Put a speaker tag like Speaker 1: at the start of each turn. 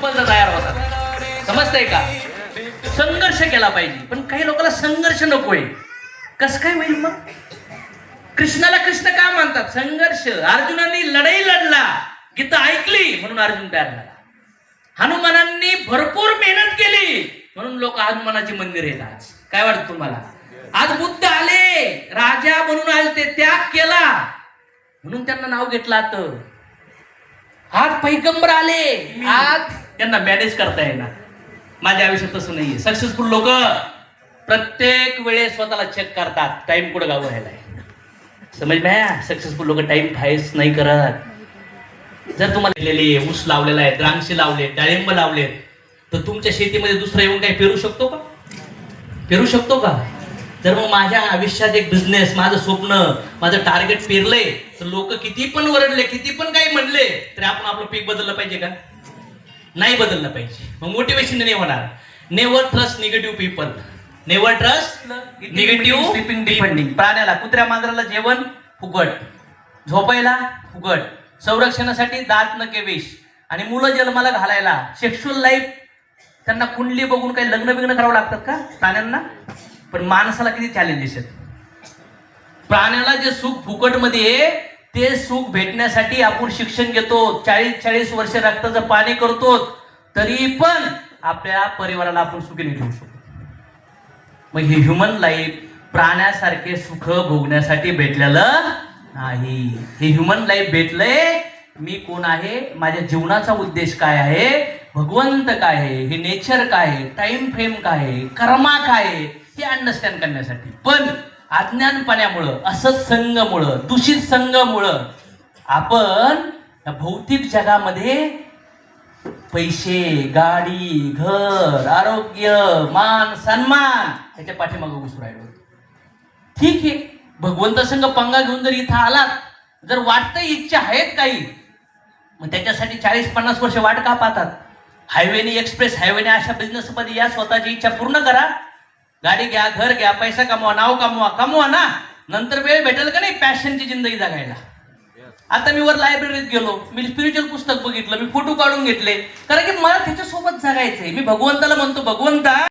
Speaker 1: Simple तयार होतात. समजतंय का? संघर्ष केला पाहिजे, पण काही लोकांना संघर्ष नकोय. कसं काय होईल मग? कृष्णाला कृष्ण का म्हणतात? संघर्ष. अर्जुनाने लढाई लढला, गीता ऐकली म्हणून अर्जुन तयार झाला. हनुमानांनी भरपूर मेहनत केली म्हणून लोक हनुमानाची मंदिर आहेत आज. काय वाटतं तुम्हाला? आज बुद्ध आले, राजा म्हणून आले, ते त्याग केला म्हणून त्यांना नाव घेतलं आता. आज पैगंबर आले, आज त्यांना मॅनेज करता येणार. माझ्या आयुष्यात तसं नाहीये. सक्सेसफुल लोक प्रत्येक वेळेस स्वतःला चेक करतात, टाइम कुठं गाव राहिलाय. समज म्या, सक्सेसफुल लोक टाइम फाईस नाही करत. जर तुम्हाला ऊस लावलेला आहे, द्राक्षे लावले, डाळिंब लावले, तर तुमच्या शेतीमध्ये दुसरं येऊन काही पेरू शकतो का? पेरू शकतो का? जर मग माझ्या आयुष्यात एक बिझनेस, माझं स्वप्न, माझं टार्गेट पेरलंय, तर लोक किती पण वरडले, किती पण काही म्हणले, तरी आपण आपलं पीक बदललं पाहिजे का? नाही बदललं पाहिजे. मग मोटिवेशन नाही होणार. Never trust negative people. Never trust negative sleeping depending. प्राण्याला, कुत्र्या मांजराला जेवण फुकट, झोपायला फुकट, संरक्षणासाठी दात नखे विष, आणि मुलं जन्माला घालायला, सेक्शुअल लाईफ, त्यांना कुंडली बघून काही लग्न बिग्न करावं लागतात का प्राण्यांना? पण माणसाला किती चॅलेंजेस आहेत. प्राण्याला जे सुख फुकटमध्ये, ते सुख भेटण्यासाठी आपण शिक्षण घेतो, 40-40 वर्ष रक्ताचं पाणी करतो, तरी पण आपल्या परिवाराला आपण सुखी नाही ठेवू शकतो. मग हे ह्युमन लाईफ प्राण्यासारखे सुख भोगण्यासाठी भेटलेलं नाही. हे ह्युमन लाईफ भेटलंय, मी कोण आहे, माझ्या जीवनाचा उद्देश काय आहे, भगवंत काय आहे, हे नेचर काय आहे, टाइम फ्रेम काय आहे, कर्मा काय आहे, हे अंडरस्टँड करण्यासाठी. पण अज्ञानपणामुळं, असत संघमुळं, दूषित संघमुळं आपण भौतिक जगामध्ये पैसे, गाडी, घर, आरोग्य, मान, सन्मान ह्याच्या पाठीमागे घुसून राहिलो. ठीक आहे, भगवंत संघ पंगा घेऊन जर इथं आलात, जर वाटतं इच्छा आहेत काही, मग त्याच्यासाठी 40-50 वर्ष वाट का पाहतात? हायवेने, एक्सप्रेस हायवेने अशा बिझनेसमध्ये या, स्वतःची इच्छा पूर्ण करा. गाडी घ्या, घर घ्या, पैसा कमवा, नाव कमवा, कमवा ना. नंतर वेळ भेटेल का नाही पॅशनची जिंदगी जगायला? आता मी वर लायब्ररीत गेलो, मी स्पिरिच्युअल पुस्तक बघितलं, मी फोटो काढून घेतले, कारण की मला त्याच्यासोबत जगायचंय. मी भगवंताला म्हणतो, भगवंता